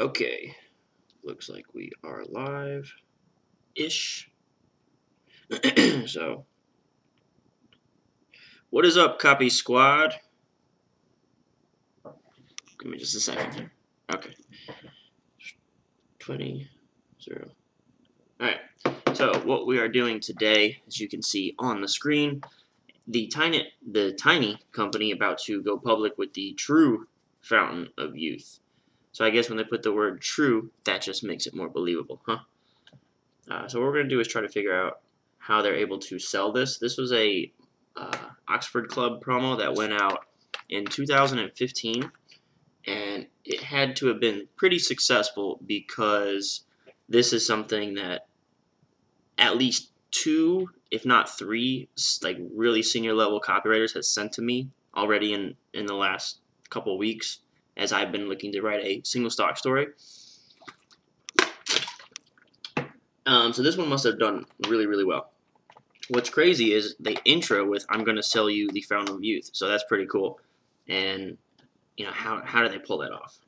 Okay, looks like we are live-ish. So, what is up, Copy Squad? Give me just a second. Okay. 20, 0. Alright, so what we are doing today, as you can see on the screen, the tiny company about to go public with the true fountain of youth. So I guess when they put the word true, that just makes it more believable, huh? So what we're going to do is try to figure out how they're able to sell this. This was a Oxford Club promo that went out in 2015, and it had to have been pretty successful because this is something that at least 2, if not 3, like really senior level copywriters has sent to me already in the last couple weeks as I've been looking to write a single stock story. So this one must have done really, really well. What's crazy is they intro with, "I'm going to sell you the fountain of youth." So that's pretty cool. And, you know, how do they pull that off?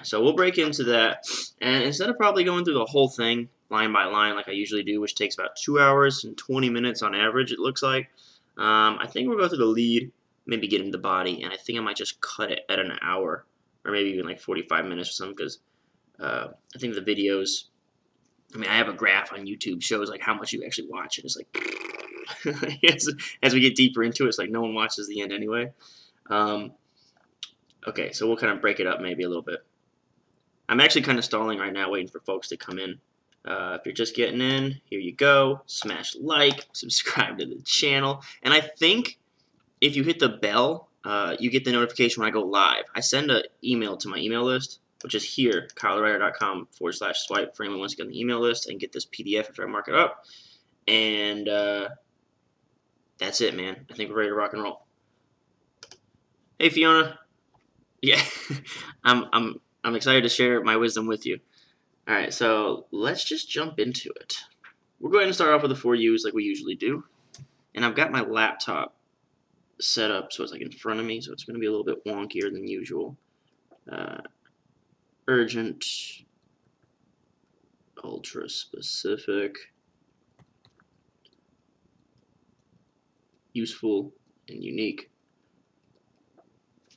So we'll break into that. And instead of probably going through the whole thing line by line like I usually do, which takes about 2 hours and 20 minutes on average, it looks like, I think we'll go through the lead, maybe get into the body, and I think I might just cut it at an hour or maybe even like 45 minutes or something because I think the videos, I mean, I have a graph on YouTube shows like how much you actually watch, and it's like as we get deeper into it, it's like no one watches the end anyway. Okay, so we'll kind of break it up maybe a little bit. I'm actually kind of stalling right now, waiting for folks to come in. If you're just getting in, here you go. Smash like, subscribe to the channel, and I think if you hit the bell, you get the notification when I go live. I send an email to my email list, which is here, copywriter.com/swipe for anyone who wants to get on the email list and get this PDF after I mark it up. And that's it, man. I think we're ready to rock and roll. Hey, Fiona. Yeah, I'm excited to share my wisdom with you. All right, so let's just jump into it. We're going to start off with the 4 U's like we usually do, and I've got my laptop set up so it's like in front of me, so it's going to be a little bit wonkier than usual. Urgent, ultra specific, useful, and unique.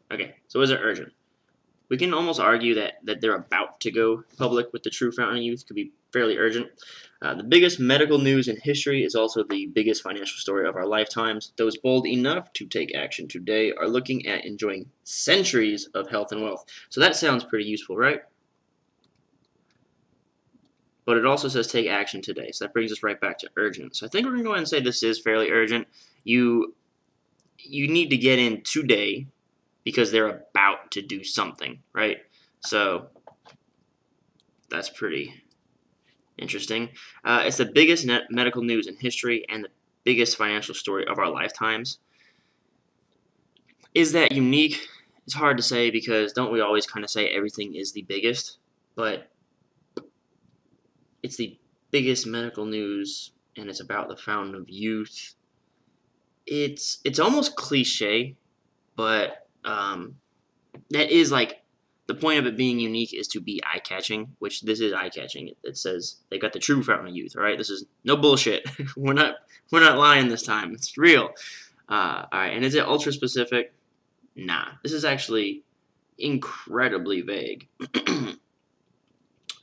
Okay, so is it urgent? We can almost argue that they're about to go public with the true fountain of youth. Could be fairly urgent. The biggest medical news in history is also the biggest financial story of our lifetimes. Those bold enough to take action today are looking at enjoying centuries of health and wealth. So that sounds pretty useful, right? But it also says take action today. So that brings us right back to urgent. So I think we're going to go ahead and say this is fairly urgent. You need to get in today because they're about to do something, right? So that's pretty interesting. It's the biggest medical news in history and the biggest financial story of our lifetimes. Is that unique? It's hard to say because don't we always kind of say everything is the biggest? But it's the biggest medical news and it's about the fountain of youth. It's almost cliche, but that is like the point of it being unique is to be eye-catching, which this is eye-catching. It says they got the true fountain of youth, all right? This is no bullshit. we're not lying this time. It's real. All right, and is it ultra specific? Nah, this is actually incredibly vague.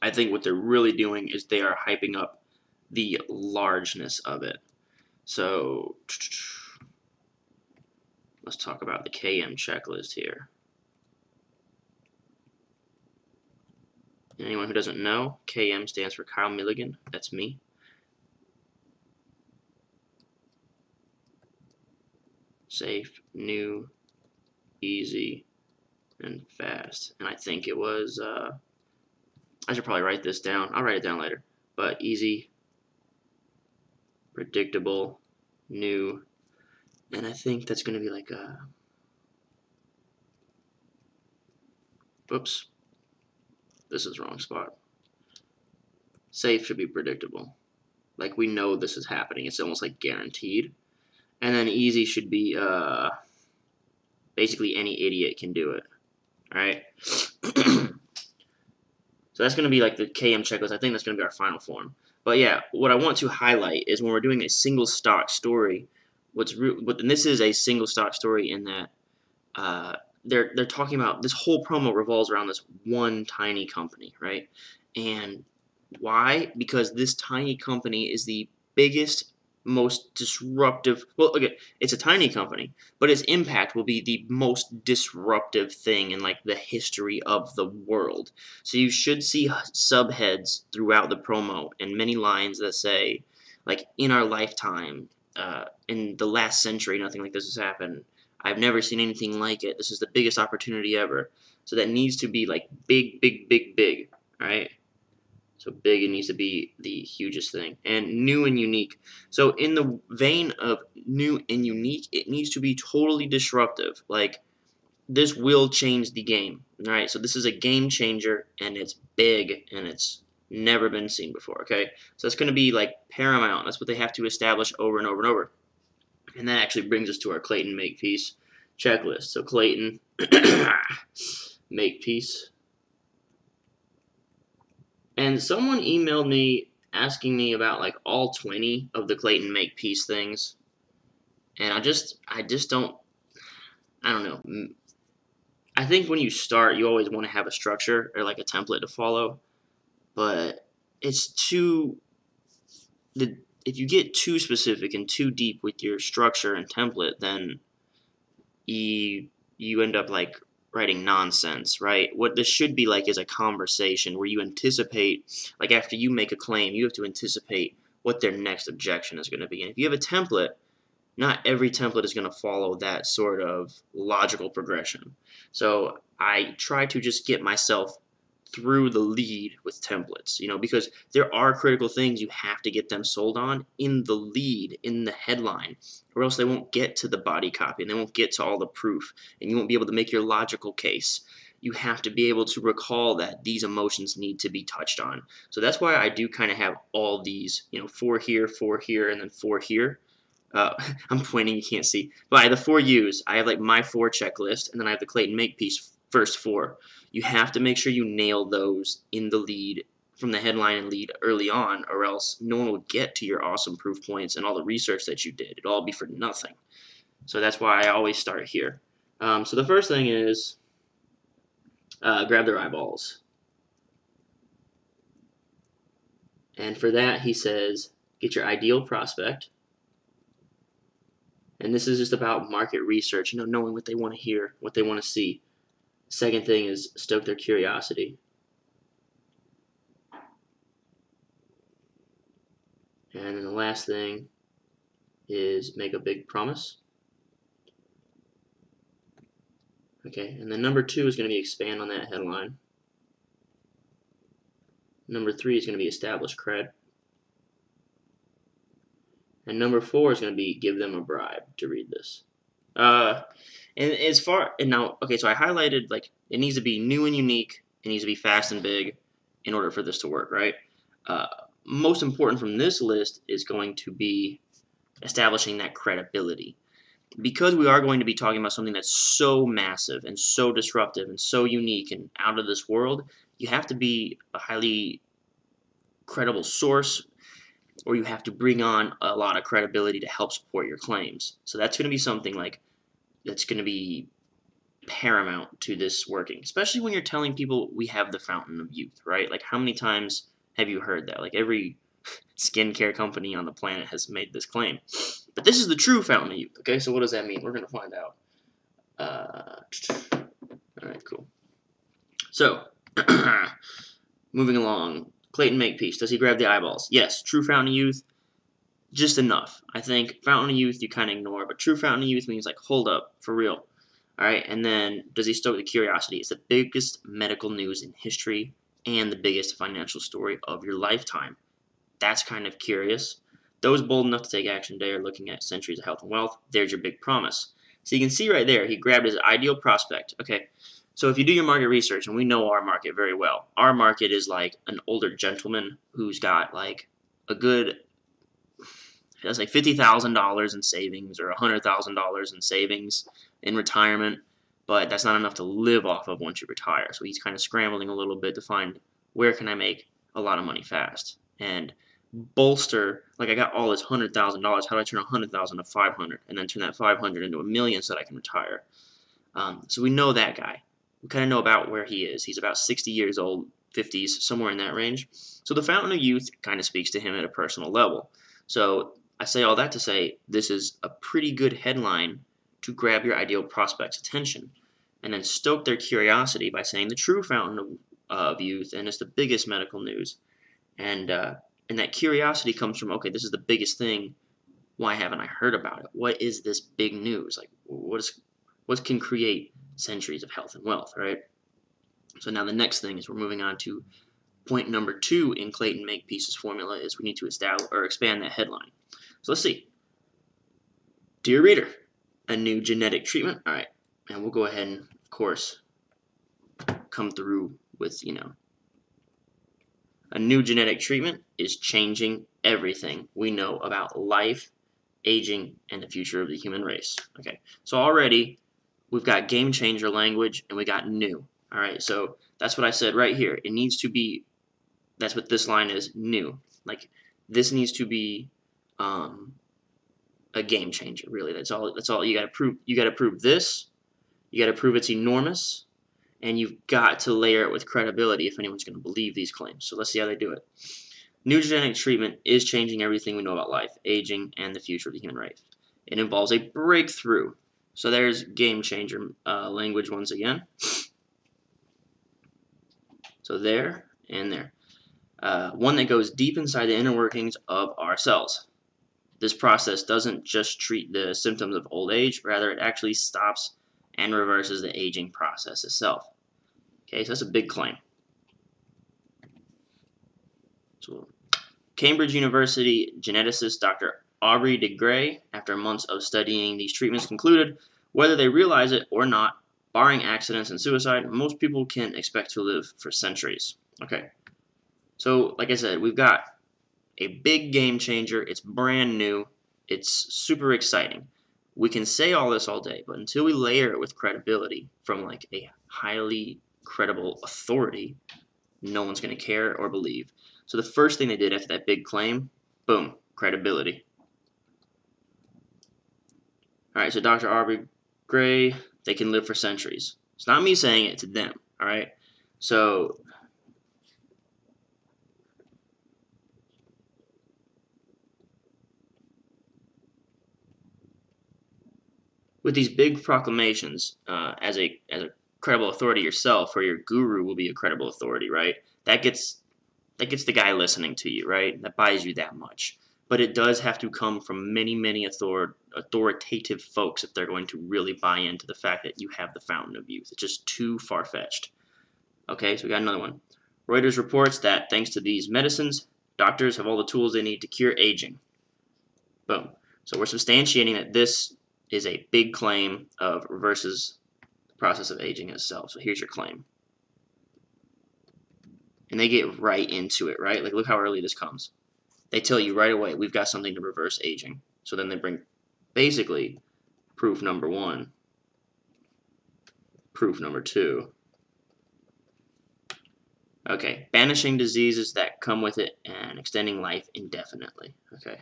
I think what they're really doing is they are hyping up the largeness of it. So let's talk about the KM checklist here. Anyone who doesn't know, KM stands for Kyle Milligan. That's me. Safe, new, easy, and fast. And I think it was, I should probably write this down. I'll write it down later. But easy, predictable, new, and I think that's going to be like a, oops. This is the wrong spot. Safe should be predictable. Like we know this is happening. It's almost like guaranteed. And then easy should be basically any idiot can do it. Alright? So that's going to be like the KM checklist. I think that's going to be our final form. But yeah, what I want to highlight is when we're doing a single stock story, and this is a single stock story in that they're talking about this whole promo revolves around this one tiny company, right? And why? Because this tiny company is the biggest, most disruptive. Well, okay, it's a tiny company, but its impact will be the most disruptive thing in like the history of the world. So you should see subheads throughout the promo and many lines that say, like, in our lifetime, in the last century, nothing like this has happened. I've never seen anything like it. This is the biggest opportunity ever. So that needs to be like big, big, big, big. All right. So big, it needs to be the hugest thing. And new and unique. So in the vein of new and unique, it needs to be totally disruptive. Like, this will change the game. All right. So this is a game changer, and it's big, and it's never been seen before. Okay. So it's going to be like paramount. That's what they have to establish over and over and over. And that actually brings us to our Clayton Makepeace checklist. So Clayton Makepeace. And someone emailed me asking me about like all 20 of the Clayton Makepeace things. And I just don't, I don't know. I think when you start, you always want to have a structure or like a template to follow. But it's if you get too specific and too deep with your structure and template, then you end up like writing nonsense, right? What this should be like is a conversation where you anticipate, like after you make a claim, you have to anticipate what their next objection is going to be. And if you have a template, not every template is going to follow that sort of logical progression. So I try to just get myself through the lead with templates, because there are critical things you have to get them sold on in the lead, in the headline, or else they won't get to the body copy and they won't get to all the proof, and you won't be able to make your logical case. You have to be able to recall that these emotions need to be touched on. So that's why I do kind of have all these, 4 here, and then 4 here. I'm pointing, you can't see. But I have the 4 U's. I have like my 4 checklist, and then I have the Clayton Makepeace first 4. You have to make sure you nail those in the lead, from the headline and lead early on, or else no one will get to your awesome proof points and all the research that you did. It'll all be for nothing. So that's why I always start here. So the first thing is grab their eyeballs. And for that, he says, get your ideal prospect. And this is just about market research, knowing what they want to hear, what they want to see. Second thing is stoke their curiosity. And then the last thing is make a big promise. Okay, and then number 2 is going to be expand on that headline. Number 3 is going to be establish cred. And number 4 is going to be give them a bribe to read this. So I highlighted, like, it needs to be new and unique. It needs to be fast and big in order for this to work, right? Most important from this list is going to be establishing that credibility. Because we are going to be talking about something that's so massive and so disruptive and so unique and out of this world, you have to be a highly credible source, or you have to bring on a lot of credibility to help support your claims. So that's going to be something like that's going to be paramount to this working, especially when you're telling people we have the fountain of youth, right? Like, how many times have you heard that? Like, every skincare company on the planet has made this claim. But this is the true fountain of youth, okay? So what does that mean? We're going to find out. All right, cool. So, moving along. Clayton Makepeace, does he grab the eyeballs? Yes, true fountain of youth, just enough. I think fountain of youth you kind of ignore, but true fountain of youth means like, hold up, for real. All right, and then does he stoke the curiosity? It's the biggest medical news in history and the biggest financial story of your lifetime. That's kind of curious. Those bold enough to take action today are looking at centuries of health and wealth. There's your big promise. So you can see right there, he grabbed his ideal prospect. Okay, so if you do your market research, and we know our market very well, our market is like an older gentleman who's got like a good, let's say $50,000 in savings or $100,000 in savings in retirement, but that's not enough to live off of once you retire. So he's kind of scrambling a little bit to find where can I make a lot of money fast and bolster, like I got all this $100,000, how do I turn 100,000 to 500 and then turn that 500 into $1 million so that I can retire? So we know that guy. We kind of know about where he is. He's about 60 years old, 50s, somewhere in that range. So the Fountain of Youth kind of speaks to him at a personal level. So I say all that to say this is a pretty good headline to grab your ideal prospect's attention and then stoke their curiosity by saying the true Fountain of Youth, and it's the biggest medical news. And that curiosity comes from, okay, this is the biggest thing. Why haven't I heard about it? What is this big news? Like, what can create centuries of health and wealth, right? So now the next thing is we're moving on to point number 2 in Clayton Makepeace's formula is we need to establish or expand that headline. So let's see. Dear reader, a new genetic treatment. All right, and we'll go ahead and, of course, come through with, a new genetic treatment is changing everything we know about life, aging, and the future of the human race. Okay, so already we've got game changer language and we got new. All right, so that's what I said right here. It needs to be, that's what this line is, new. Like, this needs to be a game changer, really. That's all you got to prove. You got to prove this. You got to prove it's enormous. And you've got to layer it with credibility if anyone's going to believe these claims. So let's see how they do it. New genetic treatment is changing everything we know about life, aging, and the future of the human race. It involves a breakthrough. So there's game changer language once again. So there and there. One that goes deep inside the inner workings of our cells. This process doesn't just treat the symptoms of old age, rather it actually stops and reverses the aging process itself. Okay, so that's a big claim. So, Cambridge University geneticist Dr. Aubrey de Grey, after months of studying these treatments, concluded, whether they realize it or not, barring accidents and suicide, most people can expect to live for centuries. Okay, so like I said, we've got a big game changer. It's brand new. It's super exciting. We can say all this all day, but until we layer it with credibility from like a highly credible authority, no one's going to care or believe. So the first thing they did after that big claim, boom, credibility. All right, so Dr. Aubrey Gray, they can live for centuries. It's not me saying it, it's them, all right? So with these big proclamations, as a credible authority yourself, or your guru will be a credible authority, right? That gets the guy listening to you, right? That buys you that much. But it does have to come from many authoritative folks if they're going to really buy into the fact that you have the Fountain of Youth. It's just too far-fetched. Okay, so we got another one. Reuters reports that thanks to these medicines, doctors have all the tools they need to cure aging. Boom. So we're substantiating that this is a big claim of reverses the process of aging itself. So here's your claim. And they get right into it, right? Like, look how early this comes. They tell you right away, we've got something to reverse aging. So then they bring, basically, proof number 1, proof number 2. Okay, banishing diseases that come with it and extending life indefinitely. Okay.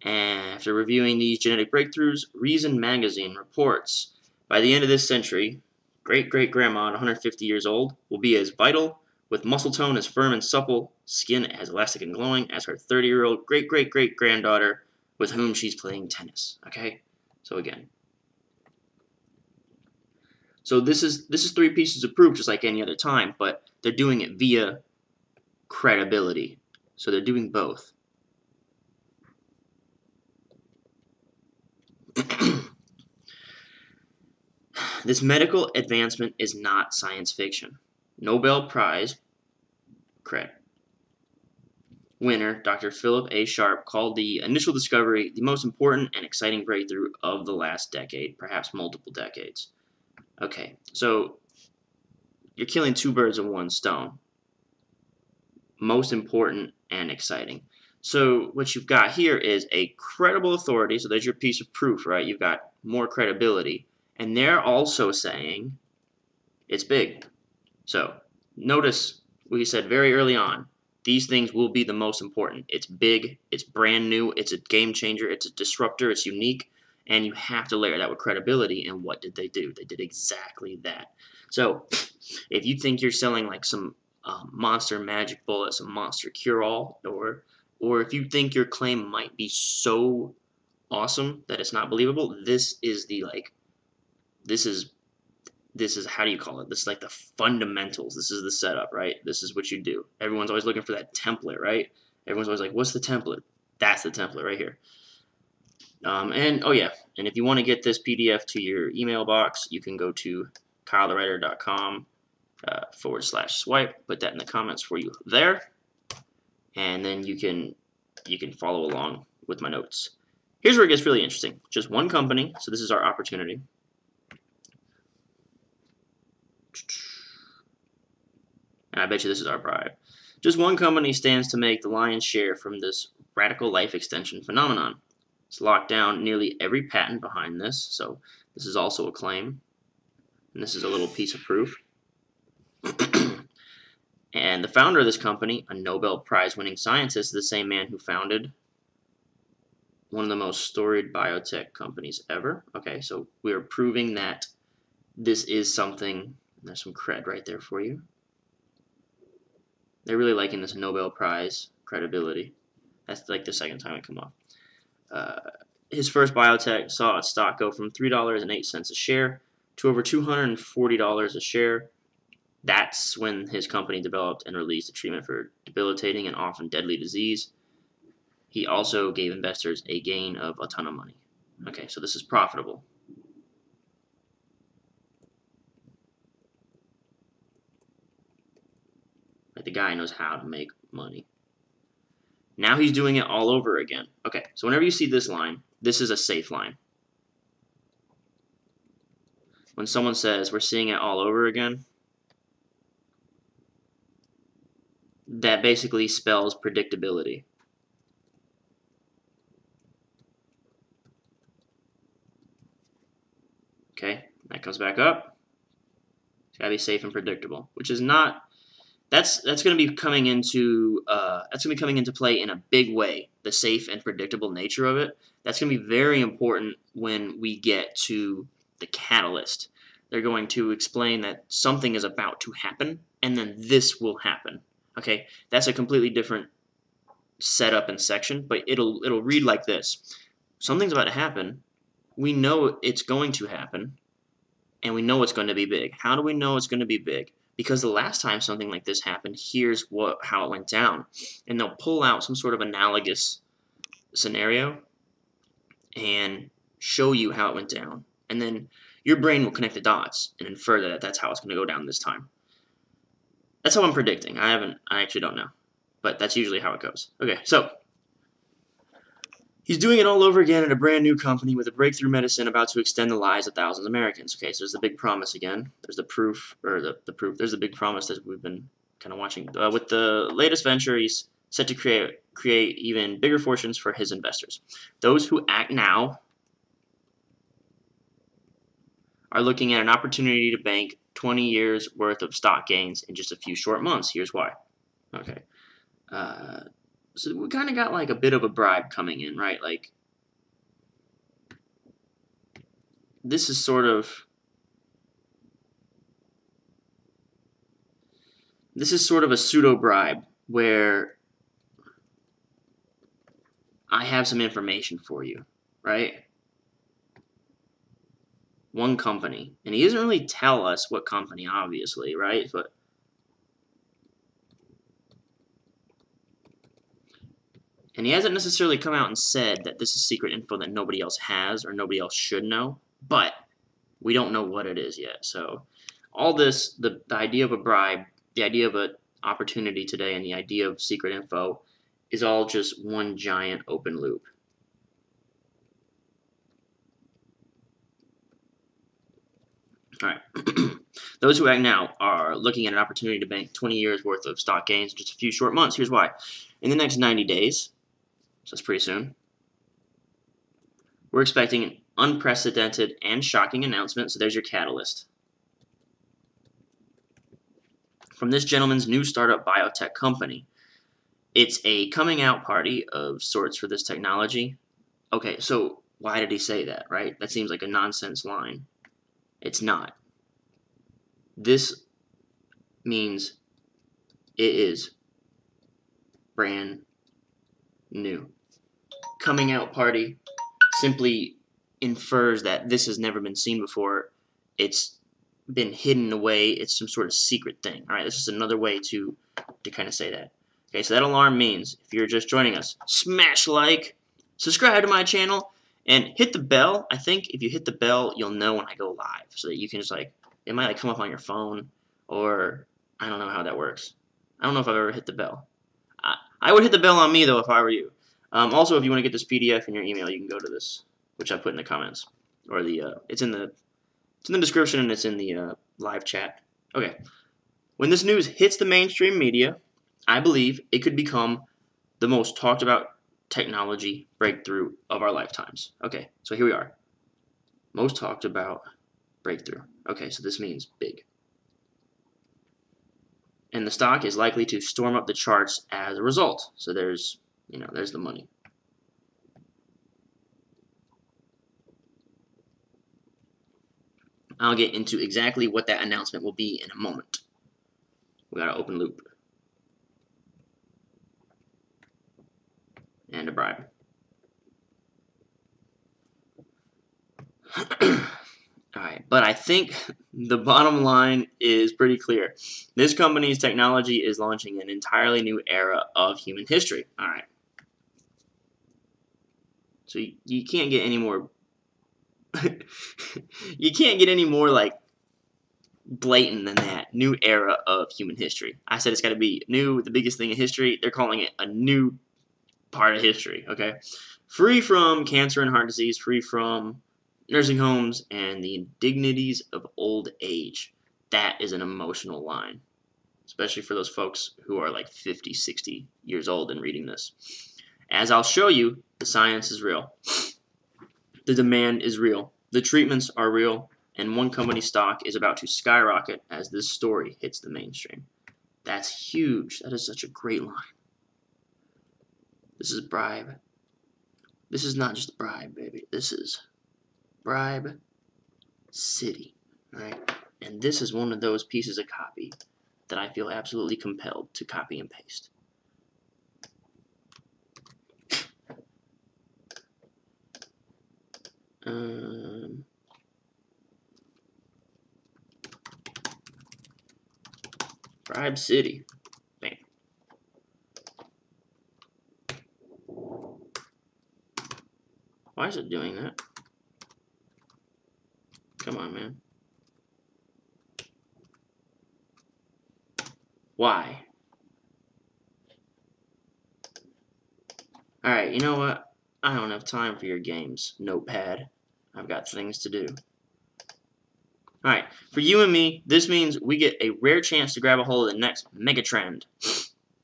And after reviewing these genetic breakthroughs, Reason magazine reports, by the end of this century, great-great-grandma at 150 years old will be as vital, with muscle tone as firm and supple, skin as elastic and glowing as her 30-year-old great-great-great-granddaughter with whom she's playing tennis. Okay? So again. So this is 3 pieces of proof just like any other time, but they're doing it via credibility. So they're doing both. This medical advancement is not science fiction. Nobel Prize winner Dr. Philip A. Sharp called the initial discovery the most important and exciting breakthrough of the last decade, perhaps multiple decades. Okay, so you're killing 2 birds with 1 stone. Most important and exciting. So what you've got here is a credible authority, so there's your piece of proof, right? You've got more credibility. And they're also saying it's big. So notice we said very early on, these things will be the most important. It's big, it's brand new, it's a game changer, it's a disruptor, it's unique, and you have to layer that with credibility. And what did they do? They did exactly that. So if you think you're selling like some monster magic bullet, some monster cure-all, or if you think your claim might be so awesome that it's not believable, this is how do you call it? This is like the fundamentals. This is the setup, right? This is what you do. Everyone's always looking for that template, right? Everyone's always like, what's the template? That's the template right here. And oh yeah, and if you want to get this PDF to your email box, you can go to kylethewriter.com /swipe. Put that in the comments for you there, and then you can follow along with my notes. Here's where it gets really interesting. Just one company, so this is our opportunity. And I bet you this is our bribe. Just one company stands to make the lion's share from this radical life extension phenomenon. It's locked down nearly every patent behind this, so this is also a claim. And this is a little piece of proof. And the founder of this company, a Nobel Prize-winning scientist, is the same man who founded one of the most storied biotech companies ever. Okay, so we're proving that this is something. There's some cred right there for you. They're really liking this Nobel Prize credibility. That's like the second time it come up. His first biotech saw its stock go from $3.08 a share to over $240 a share. That's when his company developed and released a treatment for debilitating and often deadly disease. He also gave investors a gain of a ton of money. Okay, so this is profitable. Like the guy knows how to make money. Now he's doing it all over again. Okay, so whenever you see this line, this is a safe line. When someone says we're seeing it all over again, that basically spells predictability. Okay, that comes back up. It's gotta be safe and predictable, which is not. That's going to be coming into play in a big way. The safe and predictable nature of it. That's going to be very important when we get to the catalyst. They're going to explain that something is about to happen, and then this will happen. Okay, that's a completely different setup and section, but it'll read like this: something's about to happen. We know it's going to happen, and we know it's going to be big. How do we know it's going to be big? Because the last time something like this happened, here's how it went down. And they'll pull out some sort of analogous scenario and show you how it went down. And then your brain will connect the dots and infer that that's how it's going to go down this time. That's how I'm predicting. I actually don't know. But that's usually how it goes. Okay, so he's doing it all over again at a brand new company with a breakthrough medicine about to extend the lives of thousands of Americans. Okay, so there's the big promise again. There's the proof, or the proof. There's the big promise that we've been kind of watching. With the latest venture, he's set to create even bigger fortunes for his investors. Those who act now are looking at an opportunity to bank 20 years worth of stock gains in just a few short months. Here's why. Okay. So we kind of got like a bit of a bribe coming in, right? Like this is sort of a pseudo bribe where I have some information for you, right? One company, and he doesn't really tell us what company, obviously, right? And he hasn't necessarily come out and said that this is secret info that nobody else has or nobody else should know, but we don't know what it is yet. So all this, the idea of a bribe, the idea of an opportunity today, and the idea of secret info is all just one giant open loop. All right. Those who act now are looking at an opportunity to bank 20 years worth of stock gains in just a few short months. Here's why. In the next 90 days, so that's pretty soon, we're expecting an unprecedented and shocking announcement. So there's your catalyst. from this gentleman's new startup biotech company. It's a coming out party of sorts for this technology. Okay, so why did he say that, right? That seems like a nonsense line. It's not. This means it is brand new. Coming out party simply infers that this has never been seen before. It's been hidden away. It's some sort of secret thing. All right, this is another way to kind of say that. Okay, so that alarm means if you're just joining us, smash like, subscribe to my channel, and hit the bell. I think if you hit the bell, you'll know when I go live, so that you can just like, it might like come up on your phone, or I don't know how that works. I don't know if I've ever hit the bell. I would hit the bell on me though if I were you. Also, if you want to get this PDF in your email, you can go to this, which I put in the comments, or the it's in the description and it's in the live chat. Okay, when this news hits the mainstream media, I believe it could become the most talked about technology breakthrough of our lifetimes. Okay, so here we are. Most talked about breakthrough. Okay, so this means big. And the stock is likely to storm up the charts as a result. So there's the money. I'll get into exactly what that announcement will be in a moment. We got an open loop. And a bribe. Alright, but I think the bottom line is pretty clear. This company's technology is launching an entirely new era of human history. Alright. So you can't get any more you can't get any more like blatant than that. New era of human history. I said it's got to be new, the biggest thing in history. They're calling it a new part of history, okay? Free from cancer and heart disease, free from nursing homes and the indignities of old age. That is an emotional line, especially for those folks who are like 50, 60 years old and reading this. As I'll show you, the science is real. The demand is real. The treatments are real. And one company's stock is about to skyrocket as this story hits the mainstream. That's huge. That is such a great line. This is bribe. This is not just bribe, baby. This is bribe city, right? And this is one of those pieces of copy that I feel absolutely compelled to copy and paste. Bribe city. Bam. Why is it doing that? Come on, man. Why? Alright, you know what? I don't have time for your games, notepad. I've got things to do. Alright, for you and me, this means we get a rare chance to grab a hold of the next megatrend.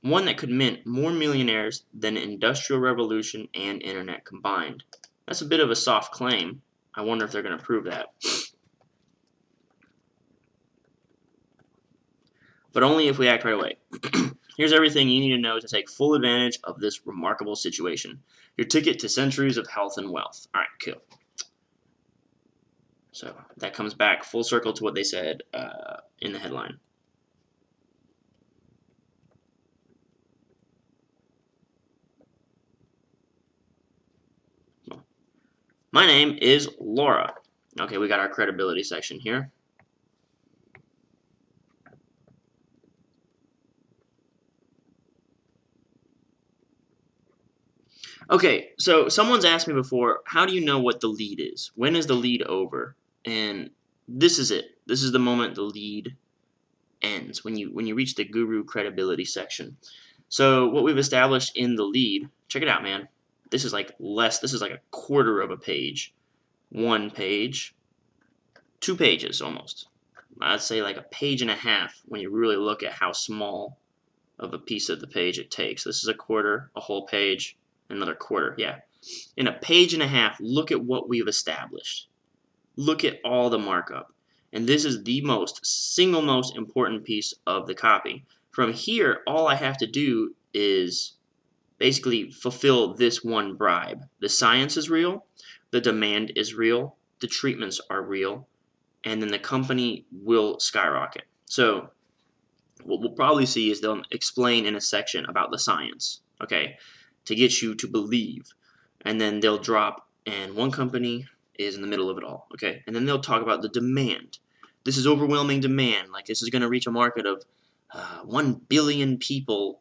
One that could mint more millionaires than Industrial Revolution and Internet combined. That's a bit of a soft claim. I wonder if they're going to prove that. But only if we act right away. Here's everything you need to know to take full advantage of this remarkable situation. Your ticket to centuries of health and wealth. Alright, cool. So that comes back full circle to what they said in the headline. My name is Laura. Okay, we got our credibility section here. Okay, so someone's asked me before, how do you know what the lead is? When is the lead over? And this is it. This is the moment the lead ends, when you reach the guru credibility section. So what we've established in the lead, check it out, man. This is like a quarter of a page. 1 page. 2 pages almost. I'd say like a page and a half when you really look at how small of a piece of the page it takes. This is a quarter, a whole page, another quarter, yeah. In a page and a half, look at what we've established. Look at all the markup. And this is the single most important piece of the copy. From here, all I have to do is basically fulfill this one bribe. The science is real, the demand is real, the treatments are real, and then the company will skyrocket. So what we'll probably see is they'll explain in a section about the science, okay, to get you to believe. And then they'll drop, and one company is in the middle of it all, okay? And then they'll talk about the demand. This is overwhelming demand. Like, this is going to reach a market of 1 billion people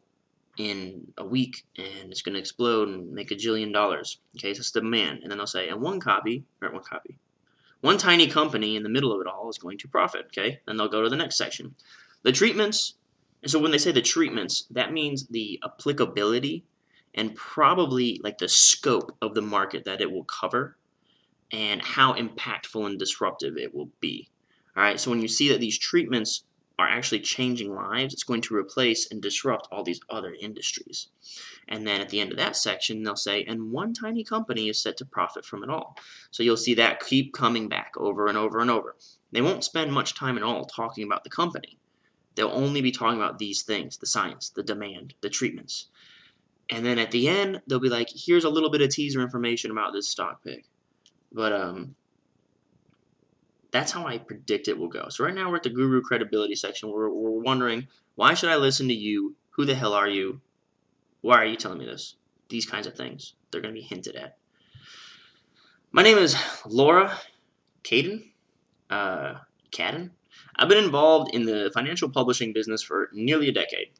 in a week, and it's going to explode and make $1 jillion. Okay, so that's the demand. And then they'll say, and one tiny company in the middle of it all is going to profit. Okay, then they'll go to the next section. The treatments. And so when they say the treatments, that means the applicability and probably like the scope of the market that it will cover and how impactful and disruptive it will be. All right, so when you see that these treatments are actually changing lives, it's going to replace and disrupt all these other industries. And then at the end of that section, they'll say, and one tiny company is set to profit from it all. So you'll see that keep coming back over and over and over. They won't spend much time at all talking about the company. They'll only be talking about these things, the science, the demand, the treatments. And then at the end, they'll be like, here's a little bit of teaser information about this stock pick. But that's how I predict it will go. So right now we're at the guru credibility section. We're wondering, why should I listen to you? Who the hell are you? Why are you telling me this? These kinds of things. They're going to be hinted at. My name is Laura Cadden. Cadden. I've been involved in the financial publishing business for nearly a decade.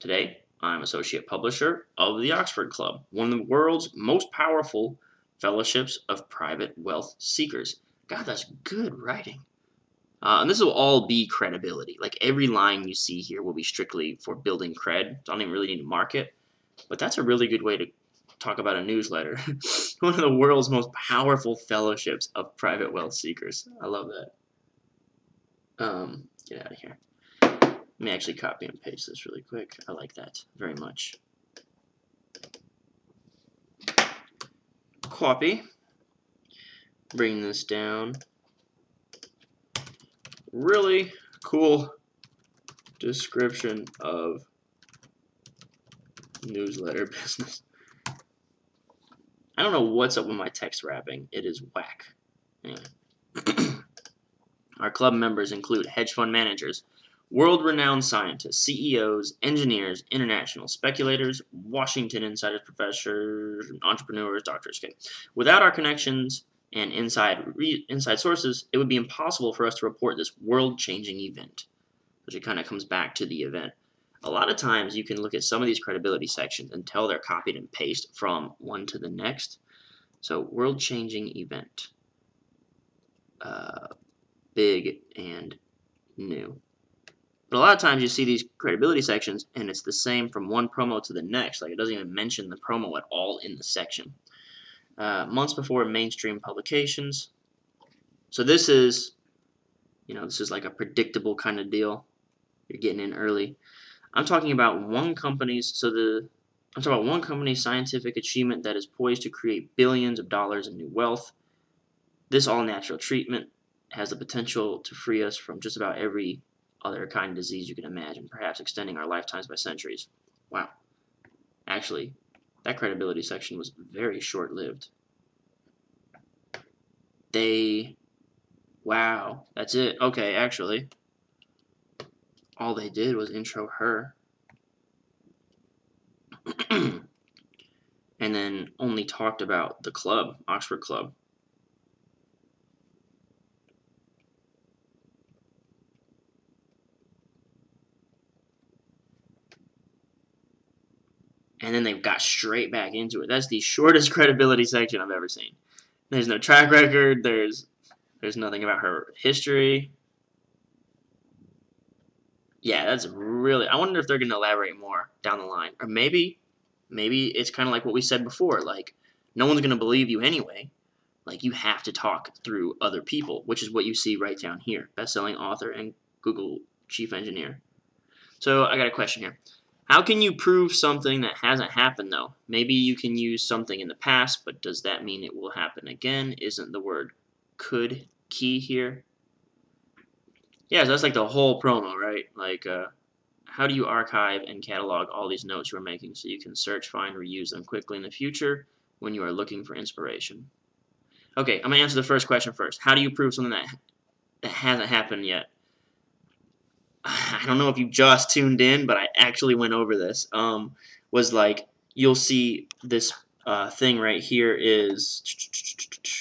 Today, I'm associate publisher of the Oxford Club, one of the world's most powerful fellowships of private wealth seekers. God, that's good writing. And this will all be credibility. Like, every line you see here will be strictly for building cred. Don't even really need to market. But that's a really good way to talk about a newsletter. One of the world's most powerful fellowships of private wealth seekers. I love that. Get out of here. Let me actually copy and paste this really quick. I like that very much. Copy. Bring this down. Really cool description of newsletter business. I don't know what's up with my text wrapping. It is whack. Anyway. Our club members include hedge fund managers, world-renowned scientists, CEOs, engineers, international speculators, Washington insiders, professors, entrepreneurs, doctors. Okay. Without our connections and inside sources, it would be impossible for us to report this world-changing event, which it kind of comes back to the event. A lot of times you can look at some of these credibility sections and tell they're copied and pasted from one to the next. So, world-changing event. Big and new. But a lot of times you see these credibility sections and it's the same from one promo to the next. Like, it doesn't even mention the promo at all in the section. Months before mainstream publications. So this is, this is like a predictable kind of deal. You're getting in early. I'm talking about one company's scientific achievement that is poised to create billions of dollars in new wealth. This all-natural treatment has the potential to free us from just about every other kind of disease you can imagine, perhaps extending our lifetimes by centuries. Wow. Actually, that credibility section was very short-lived. Wow, that's it. Okay, actually, all they did was intro her. And then only talked about the club, Oxford Club. And then they got straight back into it. That's the shortest credibility section I've ever seen. There's no track record. There's nothing about her history. Yeah, that's really... I wonder if they're going to elaborate more down the line. Or maybe it's kind of like what we said before. Like, no one's going to believe you anyway. Like, you have to talk through other people, which is what you see right down here. Best-selling author and Google chief engineer. So, I got a question here. How can you prove something that hasn't happened, though? Maybe you can use something in the past, but does that mean it will happen again? Isn't the word could key here? yeah, so that's like the whole promo, right? Like, how do you archive and catalog all these notes you are making so you can search, find, reuse them quickly in the future when you are looking for inspiration? Okay, I'm going to answer the first question first. How do you prove something that hasn't happened yet? I don't know if you just tuned in, but I actually went over this. Was like, you'll see this thing right here is,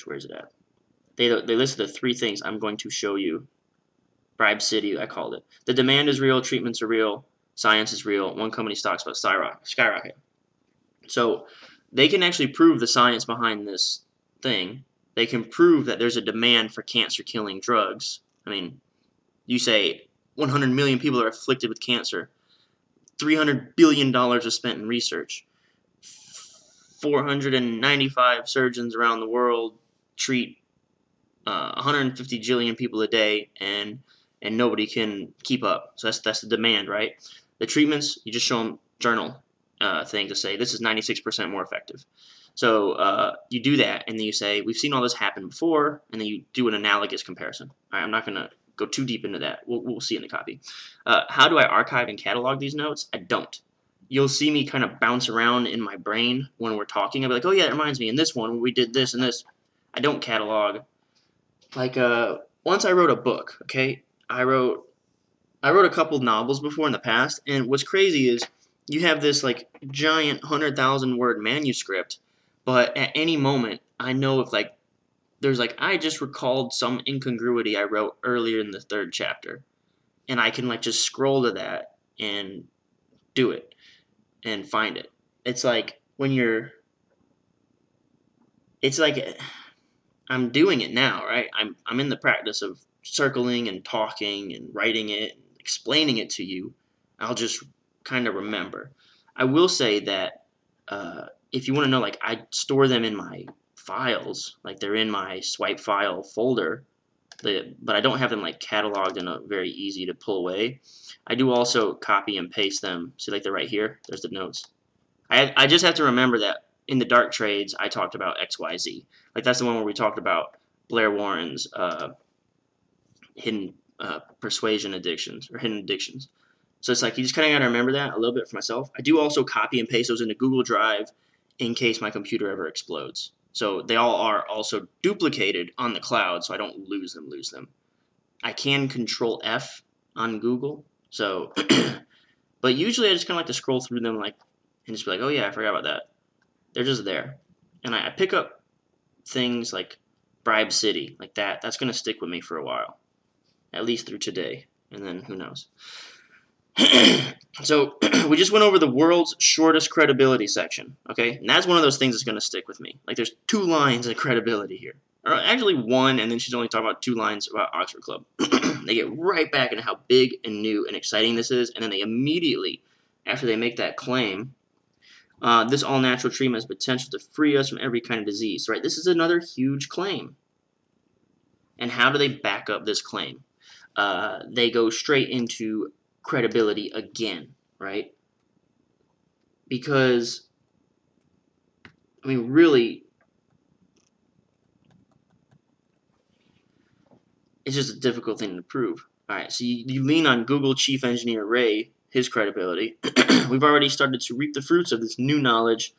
where's it at? They listed the 3 things I'm going to show you. Bribe City, I called it. The demand is real, treatments are real, science is real, one company stocks about skyrocket. So they can actually prove the science behind this thing. They can prove that there's a demand for cancer-killing drugs. I mean, you say 100 million people are afflicted with cancer. $300 billion is spent in research. 495 surgeons around the world treat 150 jillion people a day, and nobody can keep up. So that's the demand, right? The treatments, you just show them journal thing to say this is 96% more effective. So you do that, and then you say we've seen all this happen before, and then you do an analogous comparison. All right, I'm not going to go too deep into that. We'll see in the copy. How do I archive and catalog these notes? I don't. You'll see me kind of bounce around in my brain when we're talking. I'll be like, oh yeah, that reminds me, in this one we did this and this. I don't catalog. Like, once I wrote a book, okay? I wrote a couple novels before in the past, and what's crazy is you have this, like, giant 100,000-word manuscript, but at any moment, I know if, like, there's, like, I just recalled some incongruity I wrote earlier in the 3rd chapter, and I can, like, just scroll to that and do it and find it. It's like when you're... It's like... I'm doing it now, right? I'm in the practice of circling and talking and writing it and explaining it to you. I'll just kind of remember. I will say that if you want to know, like, I store them in my files, like they're in my swipe file folder, but I don't have them like cataloged in a very easy to pull away. I do also copy and paste them. See, like they're right here. There's the notes. I just have to remember that in the dark trades, I talked about XYZ. Like, that's the one where we talked about Blair Warren's hidden persuasion addictions, or hidden addictions. So it's like, you just kind of got to remember that a little bit for myself. I do also copy and paste those into Google Drive in case my computer ever explodes. So they all are also duplicated on the cloud, so I don't lose them. I can Control F on Google, so, but usually I just kind of like to scroll through them, like, and just be like, oh yeah, I forgot about that. They're just there. And I pick up things like Bribe City, like that. That's going to stick with me for a while, at least through today. And then who knows. So we just went over the world's shortest credibility section, okay? And that's one of those things that's going to stick with me. Like, there's 2 lines of credibility here. Or actually 1, and then she's only talking about 2 lines about Oxford Club. They get right back into how big and new and exciting this is, and then they immediately, after they make that claim, this all-natural treatment has potential to free us from every kind of disease, right? This is another huge claim. And how do they back up this claim? They go straight into credibility again, right? Because, I mean, really, it's just a difficult thing to prove. All right, so you lean on Google chief engineer Ray, his credibility. We've already started to reap the fruits of this new knowledge.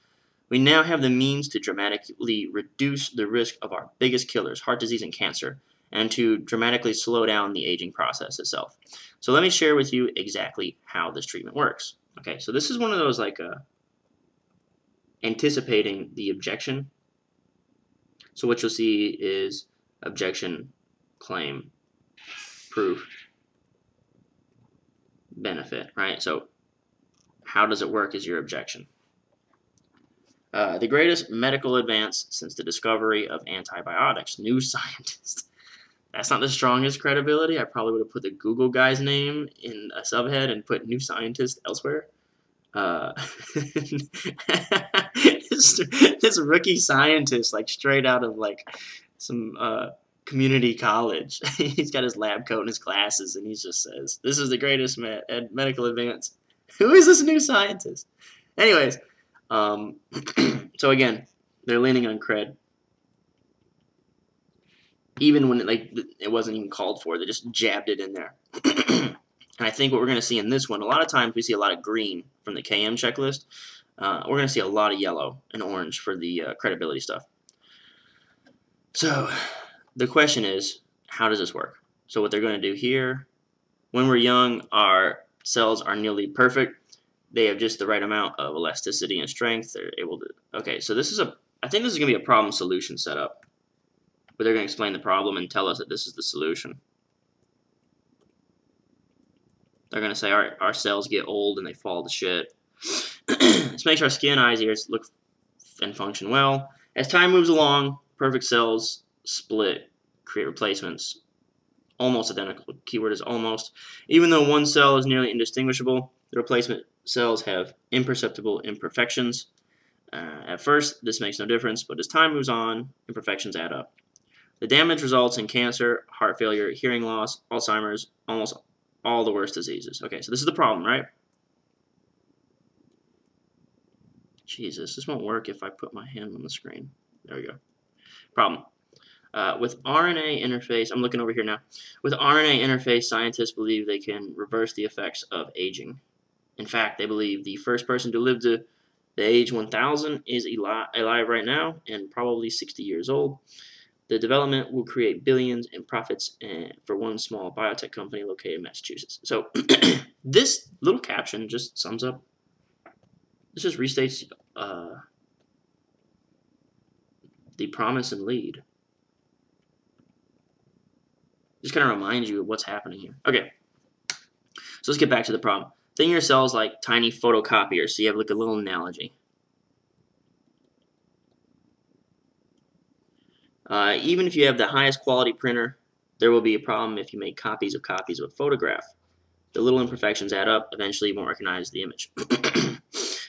We now have the means to dramatically reduce the risk of our biggest killers, heart disease and cancer, and to dramatically slow down the aging process itself. So let me share with you exactly how this treatment works. Okay, so this is one of those, like, anticipating the objection. So what you'll see is objection, claim, proof, benefit, right? So how does it work is your objection. The greatest medical advance since the discovery of antibiotics, new scientist. That's not the strongest credibility. I probably would have put the Google guy's name in a subhead and put new scientist elsewhere. This rookie scientist, like, straight out of, like, some community college. He's got his lab coat and his glasses, and he just says, this is the greatest medical advance. Who is this new scientist? Anyways, so again, they're leaning on cred. even when it wasn't even called for. They just jabbed it in there. And I think what we're going to see in this one, a lot of times we see a lot of green from the KM checklist. We're going to see a lot of yellow and orange for the credibility stuff. So the question is, how does this work? So what they're going to do here, when we're young, our cells are nearly perfect. They have just the right amount of elasticity and strength. They're able to. Okay, so I think this is going to be a problem solution setup, where they're going to explain the problem and tell us that this is the solution. They're going to say our cells get old and they fall to shit. This makes our skin, eyes, ears look and function well. As time moves along, perfect cells split, create replacements. Almost identical. The keyword is almost. Even though one cell is nearly indistinguishable, the replacement cells have imperceptible imperfections. At first, this makes no difference, but as time moves on, imperfections add up. The damage results in cancer, heart failure, hearing loss, Alzheimer's, almost all the worst diseases. Okay, so this is the problem, right? Jesus, this won't work if I put my hand on the screen. There we go. Problem. With RNA interface, I'm looking over here now. With RNA interface, scientists believe they can reverse the effects of aging. In fact, they believe the first person to live to the age 1000 is alive right now and probably 60 years old. The development will create billions in profits for one small biotech company located in Massachusetts. So this little caption just sums up. This just restates the promise and lead. Just kind of reminds you of what's happening here. Okay, so let's get back to the problem. Think of your cells like tiny photocopiers, so you have like a little analogy. Even if you have the highest quality printer, there will be a problem if you make copies of a photograph. The little imperfections add up. Eventually, you won't recognize the image.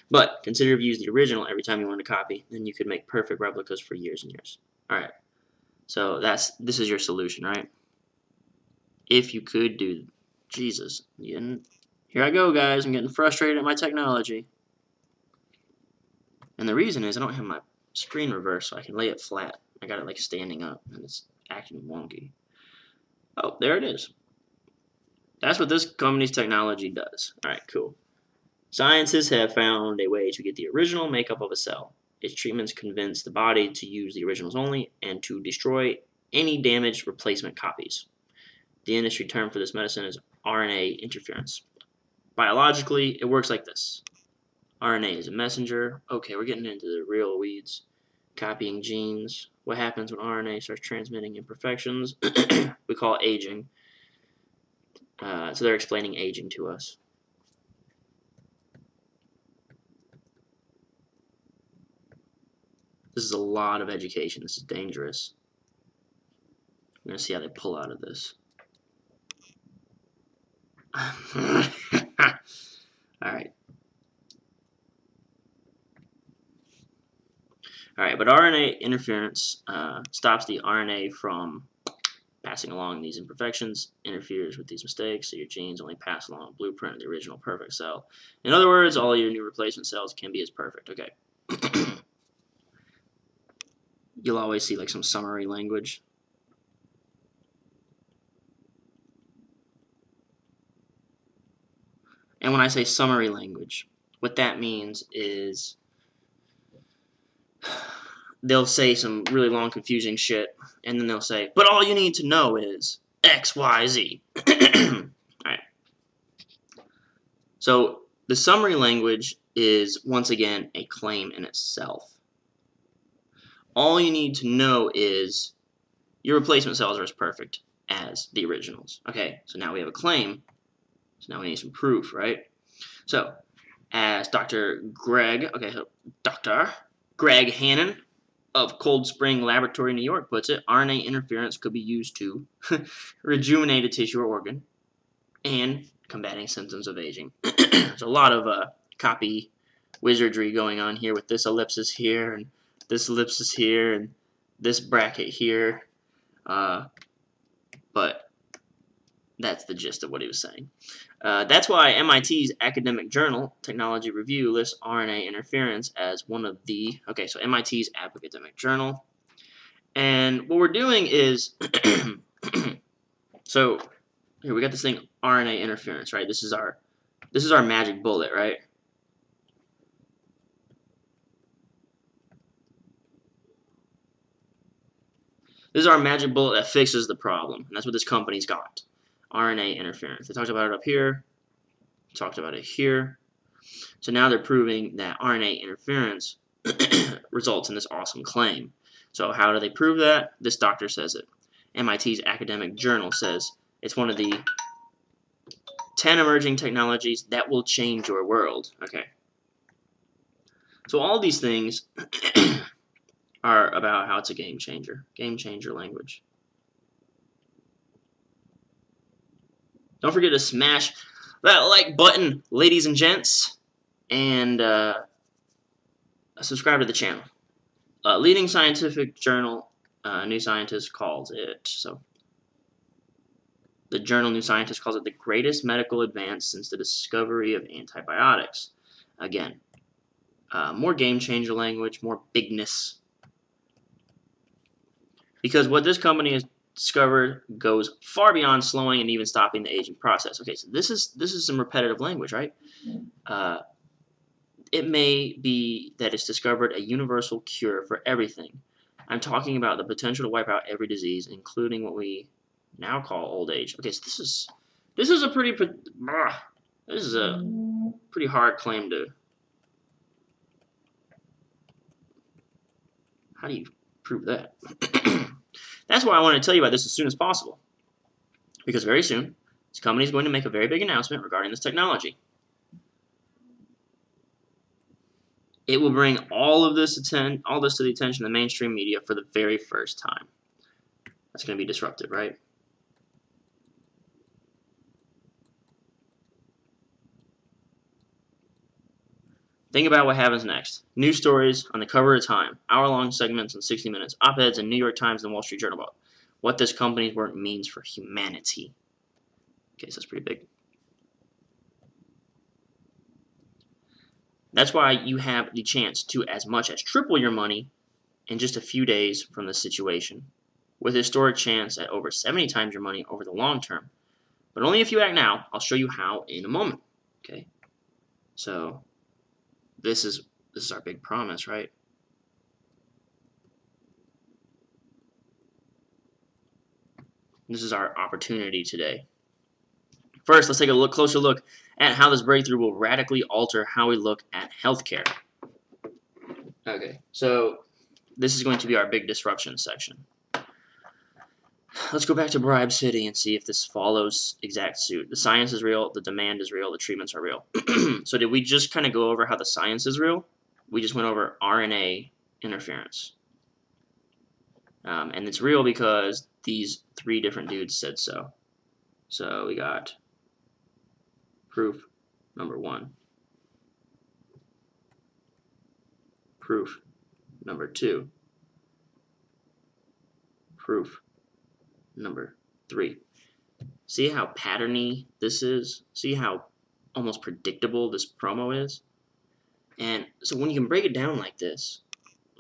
But consider if you use the original every time you want to copy, then you could make perfect replicas for years and years. All right, so this is your solution, right? If you could do, Jesus, here I go, guys. I'm getting frustrated at my technology. And the reason is I don't have my screen reversed, so I can lay it flat. I got it like standing up, and it's acting wonky. Oh, there it is. That's what this company's technology does. All right, cool. Scientists have found a way to get the original makeup of a cell. Its treatments convince the body to use the originals only and to destroy any damaged replacement copies. The industry term for this medicine is RNA interference. Biologically, it works like this. RNA is a messenger. Okay, we're getting into the real weeds. Copying genes. What happens when RNA starts transmitting imperfections? We call it aging. So they're explaining aging to us. This is a lot of education. This is dangerous. I'm going to see how they pull out of this. Alright. Alright, but RNA interference stops the RNA from passing along these imperfections, interferes with these mistakes, so your genes only pass along a blueprint of the original perfect cell. In other words, all your new replacement cells can be as perfect. Okay. You'll always see like some summary language. And when I say summary language, what that means is they'll say some really long, confusing shit, and then they'll say, but all you need to know is X, Y, Z. Alright. So the summary language is, once again, a claim in itself. All you need to know is your replacement cells are as perfect as the originals. Okay, so now we have a claim. So now we need some proof, right? So, as Dr. Greg Hannon of Cold Spring Laboratory, New York puts it, RNA interference could be used to rejuvenate a tissue or organ and combating symptoms of aging. There's a lot of copy wizardry going on here with this ellipsis here and this ellipsis here and this bracket here. But that's the gist of what he was saying. That's why MIT's academic journal, Technology Review, lists RNA interference as one of the... Okay, so MIT's academic journal. And what we're doing is, so here we got this thing, RNA interference, right? This is our magic bullet, right? This is our magic bullet that fixes the problem, and that's what this company's got. RNA interference. They talked about it up here, talked about it here. So now they're proving that RNA interference results in this awesome claim. So how do they prove that? This doctor says it. MIT's academic journal says it's one of the 10 emerging technologies that will change your world. Okay. So all these things are about how it's a game changer. Game changer language. Don't forget to smash that like button, ladies and gents, and subscribe to the channel. Leading scientific journal, New Scientist calls it, so the journal New Scientist calls it the greatest medical advance since the discovery of antibiotics. Again, more game changer language, more bigness. Because what this company has discovered goes far beyond slowing and even stopping the aging process. Okay, so this is some repetitive language, right? It may be that it's discovered a universal cure for everything. I'm talking about the potential to wipe out every disease, including what we now call old age. Okay, so this is a pretty hard claim to. How do you prove that? That's why I want to tell you about this as soon as possible, because very soon this company is going to make a very big announcement regarding this technology. It will bring all this to the attention of the mainstream media for the very first time. That's going to be disruptive, right? Think about what happens next. News stories on the cover of Time, hour-long segments in 60 Minutes, op-eds in New York Times and Wall Street Journal about what this company's work means for humanity. Okay, so that's pretty big. That's why you have the chance to as much as triple your money in just a few days from this situation, with a historic chance at over 70 times your money over the long term. But only if you act now. I'll show you how in a moment. Okay, so this is our big promise, right? This is our opportunity today. First, let's take a closer look at how this breakthrough will radically alter how we look at healthcare. Okay, so this is going to be our big disruption section. Let's go back to Bribe City and see if this follows exact suit. The science is real, the demand is real, the treatments are real. So did we just kind of go over how the science is real? We just went over RNA interference. And it's real because these 3 different dudes said so. So we got proof number 1. Proof number 2. Proof number 3. See how patterny this is? See how almost predictable this promo is? And so when you can break it down like this,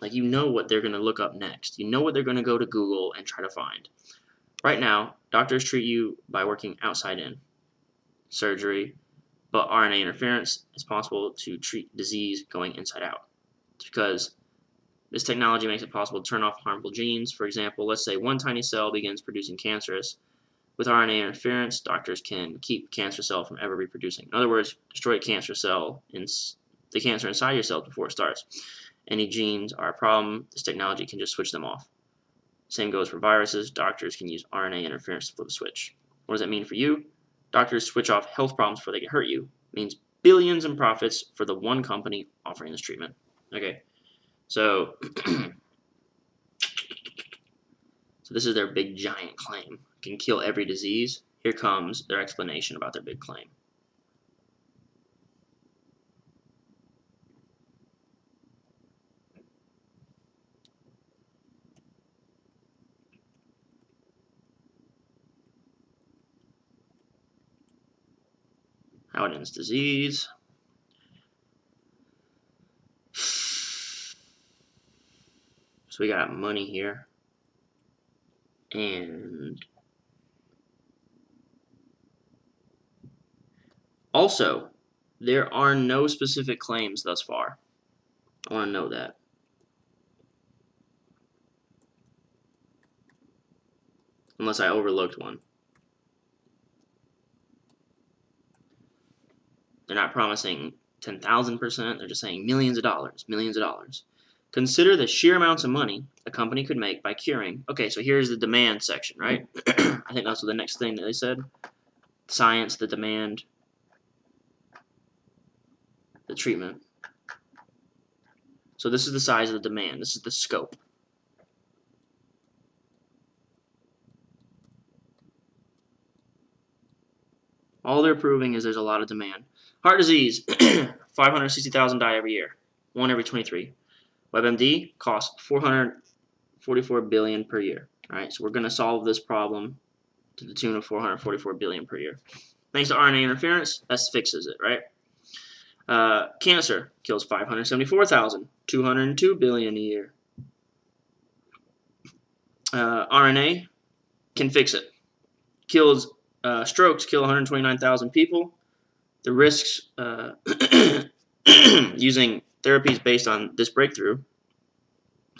like you know what they're going to look up next. You know what they're going to go to Google and try to find. Right now, doctors treat you by working outside in. Surgery, but RNA interference is possible to treat disease going inside out. It's because this technology makes it possible to turn off harmful genes. For example, let's say one tiny cell begins producing cancerous. With RNA interference, doctors can keep cancer cell from ever reproducing. In other words, destroy a cancer cell in the cancer inside your cells before it starts. Any genes are a problem, this technology can just switch them off. Same goes for viruses. Doctors can use RNA interference to flip a switch. What does that mean for you? Doctors switch off health problems before they can hurt you. It means billions in profits for the one company offering this treatment. Okay, so this is their big giant claim. Can kill every disease. Here comes their explanation about their big claim. How it ends disease. So we got money here. And also, there are no specific claims thus far. I want to know that. Unless I overlooked one. They're not promising 10,000%. They're just saying millions of dollars, millions of dollars. Consider the sheer amounts of money a company could make by curing. Okay, so here's the demand section, right? I think that's the next thing that they said. Science, the demand, the treatment. So this is the size of the demand. This is the scope. All they're proving is there's a lot of demand. Heart disease, 560,000 die every year. 1 every 23. WebMD costs $444 billion per year. All right, so we're going to solve this problem to the tune of $444 billion per year. Thanks to RNA interference, that fixes it, right? Cancer kills 574,000, $202 billion a year. RNA can fix it. Strokes kill 129,000 people. The risks using therapies based on this breakthrough.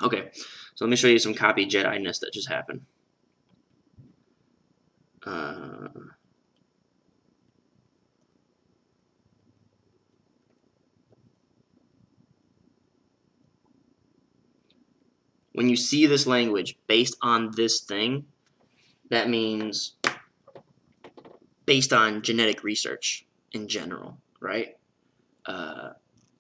Okay, so let me show you some copy Jedi-ness that just happened. When you see this language based on this thing, that means based on genetic research in general, right?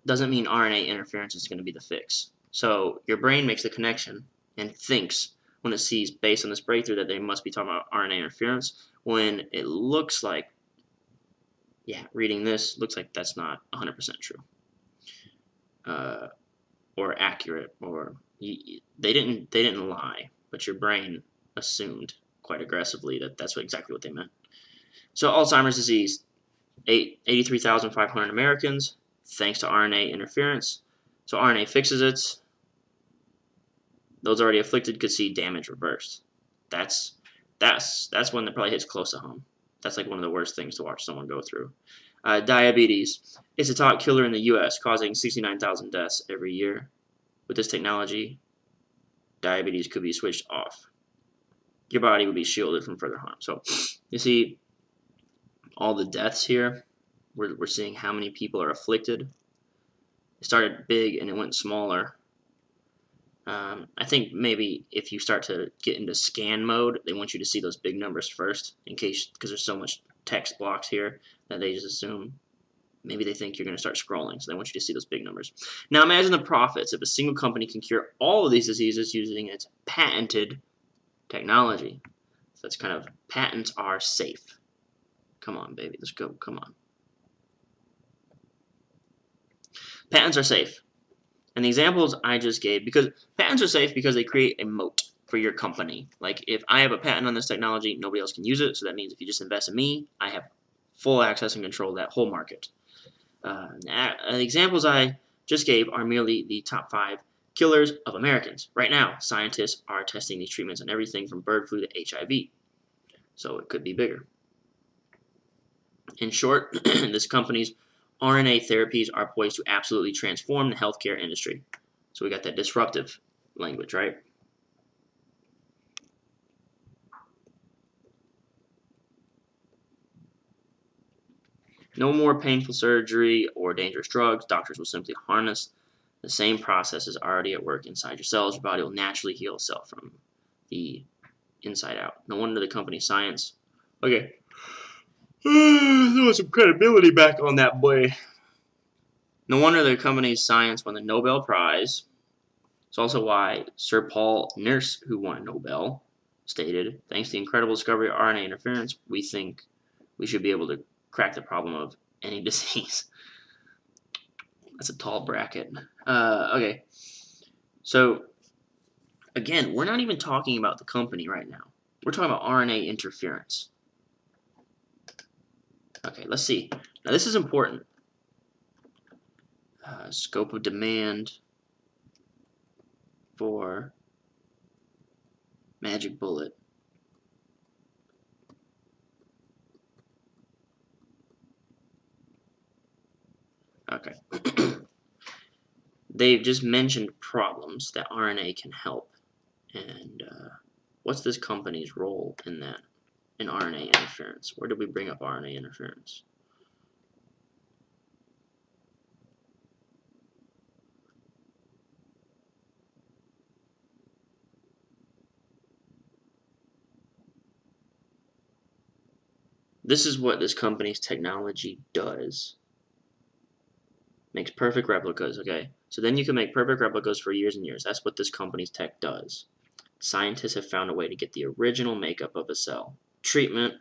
Doesn't mean RNA interference is going to be the fix. So your brain makes the connection and thinks when it sees based on this breakthrough that they must be talking about RNA interference, when it looks like, yeah, reading this looks like that's not 100% true or accurate, or they didn't lie, but your brain assumed quite aggressively that that's exactly what they meant. So Alzheimer's disease, 83,500 Americans, thanks to RNA interference. So RNA fixes it. Those already afflicted could see damage reversed. That's one that probably hits close to home. That's like one of the worst things to watch someone go through. Diabetes. It's a top killer in the U.S., causing 69,000 deaths every year. With this technology, diabetes could be switched off. Your body would be shielded from further harm. So you see all the deaths here. We're seeing how many people are afflicted. It started big and it went smaller. I think maybe if you start to get into scan mode, they want you to see those big numbers first, in case, because there's so much text blocks here that they just assume. Maybe they think you're going to start scrolling, so they want you to see those big numbers. Now imagine the profits if a single company can cure all of these diseases using its patented technology. So that's kind of, patents are safe. Come on, baby, let's go, come on. Patents are safe. And the examples I just gave, because patents are safe because they create a moat for your company. Like, if I have a patent on this technology, nobody else can use it, so that means if you just invest in me, I have full access and control of that whole market. The examples I just gave are merely the top 5 killers of Americans. Right now, scientists are testing these treatments on everything from bird flu to HIV. So it could be bigger. In short, this company's RNA therapies are poised to absolutely transform the healthcare industry. So we got that disruptive language, right? No more painful surgery or dangerous drugs. Doctors will simply harness the same process is already at work inside your cells. Your body will naturally heal itself from the inside out. No wonder the company science. Okay. There was some credibility back on that boy. No wonder the company's science won the Nobel Prize. It's also why Sir Paul Nurse, who won a Nobel, stated, thanks to the incredible discovery of RNA interference, we think we should be able to crack the problem of any disease. That's a tall bracket. Okay. So, again, we're not even talking about the company right now. We're talking about RNA interference. Okay, let's see. Now, this is important. Scope of demand for Magic Bullet. Okay. They've just mentioned problems that RNA can help. And what's this company's role in that, in RNA interference? Where did we bring up RNA interference? This is what this company's technology does. Makes perfect replicas, okay? So then you can make perfect replicas for years and years. That's what this company's tech does. Scientists have found a way to get the original makeup of a cell. Treatment,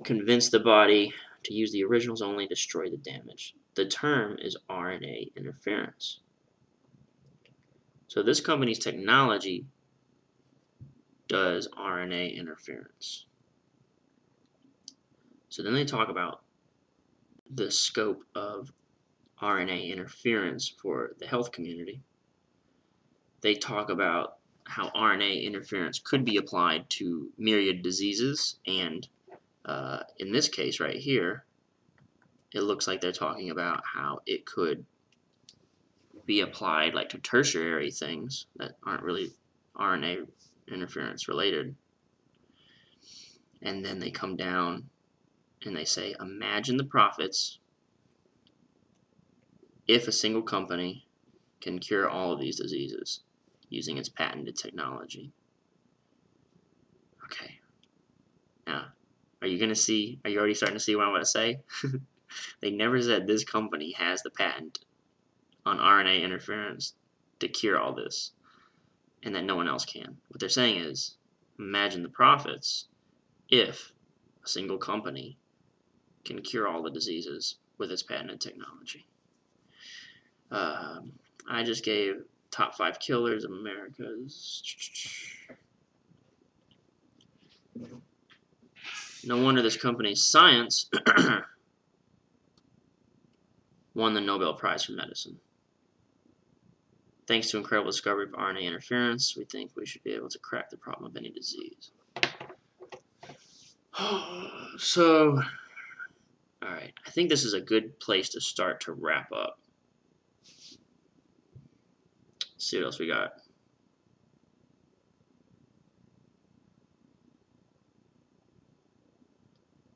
convince the body to use the originals only, destroy the damage. The term is RNA interference. So this company's technology does RNA interference. So then they talk about the scope of RNA interference for the health community. They talk about how RNA interference could be applied to myriad diseases, and in this case right here, it looks like they're talking about how it could be applied like to tertiary things that aren't really RNA interference related. And then they come down and they say, imagine the profits if a single company can cure all of these diseases using its patented technology. Okay. Now, are you already starting to see what I'm going to say? They never said this company has the patent on RNA interference to cure all this, and that no one else can. What they're saying is, imagine the profits if a single company can cure all the diseases with its patented technology. I just gave top 5 killers of America's. No wonder this company's science won the Nobel Prize for Medicine. Thanks to incredible discovery of RNA interference, we think we should be able to crack the problem of any disease. So, alright, I think this is a good place to start to wrap up. Let's see what else we got.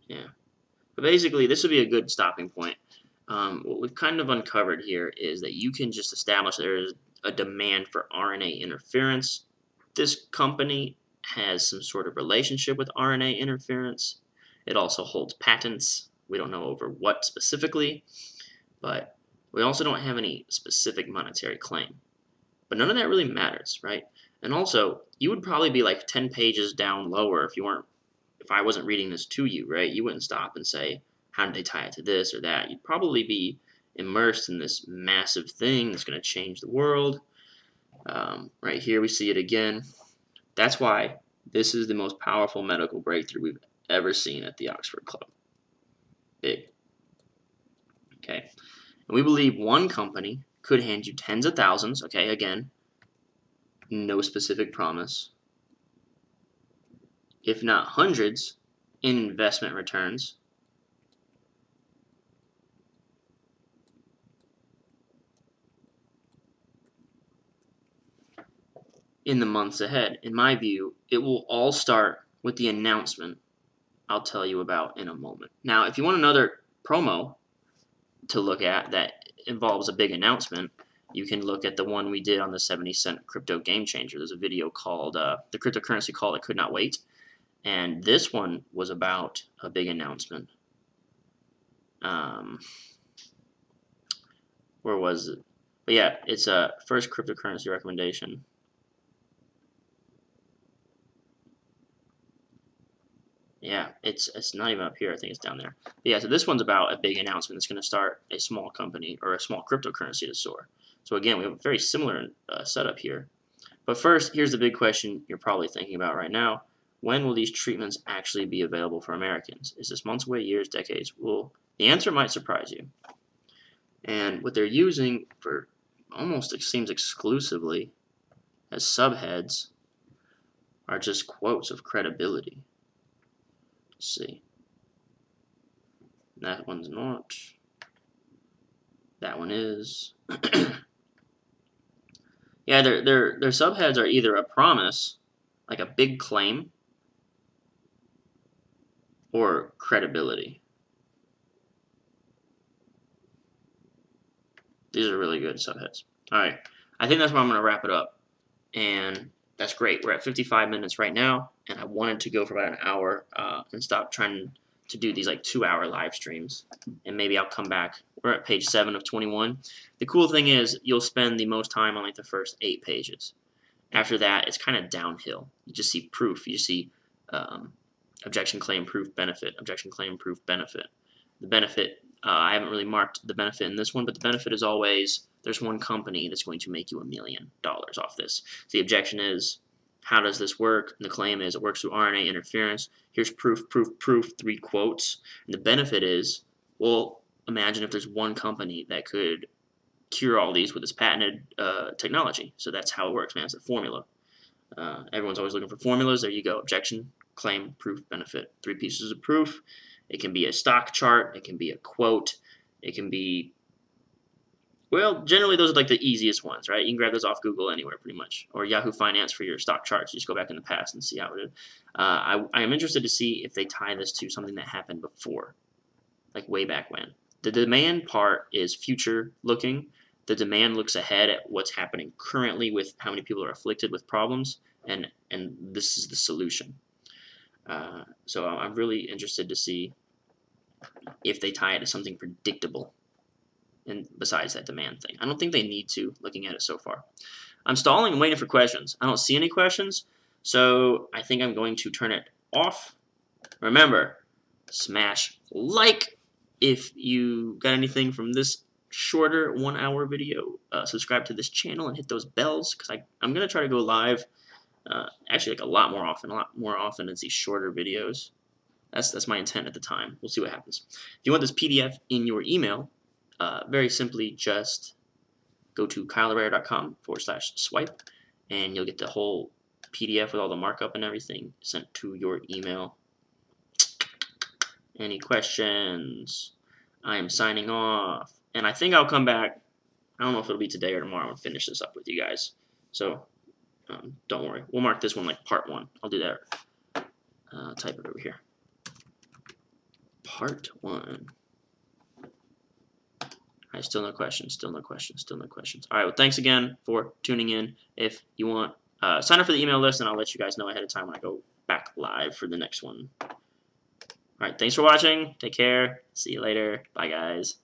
Yeah. But basically, this would be a good stopping point. What we've kind of uncovered here is that you can just establish there is a demand for RNA interference. This company has some sort of relationship with RNA interference. It also holds patents. We don't know over what specifically, but we also don't have any specific monetary claim. But none of that really matters, right? And also, you would probably be like 10 pages down lower if I wasn't reading this to you, right? You wouldn't stop and say, how did they tie it to this or that? You'd probably be immersed in this massive thing that's going to change the world. Right here we see it again. That's why this is the most powerful medical breakthrough we've ever seen at the Oxford Club. Big. Okay. And we believe one company could hand you tens of thousands, okay, again, no specific promise, if not hundreds, in investment returns. In the months ahead. In my view, it will all start with the announcement I'll tell you about in a moment. Now, if you want another promo to look at that involves a big announcement, you can look at the one we did on the 70-cent crypto game changer. There's a video called the cryptocurrency call that could not wait. And this one was about a big announcement. Where was it? But yeah, it's a first cryptocurrency recommendation. Yeah, it's not even up here. I think it's down there. But yeah, so this one's about a big announcement that's going to start a small company or a small cryptocurrency to soar. So again, we have a very similar setup here. But first, here's the big question you're probably thinking about right now. When will these treatments actually be available for Americans? Is this months away, years, decades? Well, the answer might surprise you. And what they're using for almost, it seems, exclusively as subheads are just quotes of credibility. Let's see. That one's not. That one is. Yeah, their subheads are either a promise, like a big claim, or credibility. These are really good subheads. All right, I think that's where I'm going to wrap it up. And that's great. We're at 55 minutes right now, and I wanted to go for about an hour and stop trying to do these like 2-hour live streams. And maybe I'll come back. We're at page 7 of 21. The cool thing is you'll spend the most time on like the first 8 pages. After that, it's kind of downhill. You just see proof. You see objection, claim, proof, benefit. Objection, claim, proof, benefit. The benefit, I haven't really marked the benefit in this one, but the benefit is always there's one company that's going to make you $1 million off this. So the objection is, how does this work? And the claim is it works through RNA interference. Here's proof, proof, proof, 3 quotes. And the benefit is, well, imagine if there's one company that could cure all these with its patented technology. So that's how it works, man. It's a formula. Everyone's always looking for formulas. There you go. Objection, claim, proof, benefit. 3 pieces of proof. It can be a stock chart. It can be a quote. It can be, well, generally those are like the easiest ones, right? You can grab those off Google anywhere pretty much. Or Yahoo Finance for your stock charts. You just go back in the past and see how it is. I am interested to see if they tie this to something that happened before, like way back when. The demand part is future looking. The demand looks ahead at what's happening currently with how many people are afflicted with problems, and this is the solution. So I'm really interested to see if they tie it to something predictable, and besides that demand thing. I don't think they need to, looking at it so far. I'm stalling and waiting for questions. I don't see any questions, so I think I'm going to turn it off. Remember, smash like if you got anything from this shorter 1-hour video. Subscribe to this channel and hit those bells, because I'm going to try to go live actually like a lot more often as these shorter videos. That's my intent at the time. We'll see what happens. If you want this PDF in your email, very simply just go to kylewriter.com/swipe, and you'll get the whole PDF with all the markup and everything sent to your email. Any questions? I am signing off. And I think I'll come back. I don't know if it'll be today or tomorrow and finish this up with you guys. So don't worry. We'll mark this one like part 1. I'll do that. Type it over here. Part 1. All right, still no questions, still no questions, still no questions. All right, well, thanks again for tuning in. If you want, sign up for the email list, and I'll let you guys know ahead of time when I go back live for the next one. All right, thanks for watching. Take care. See you later. Bye, guys.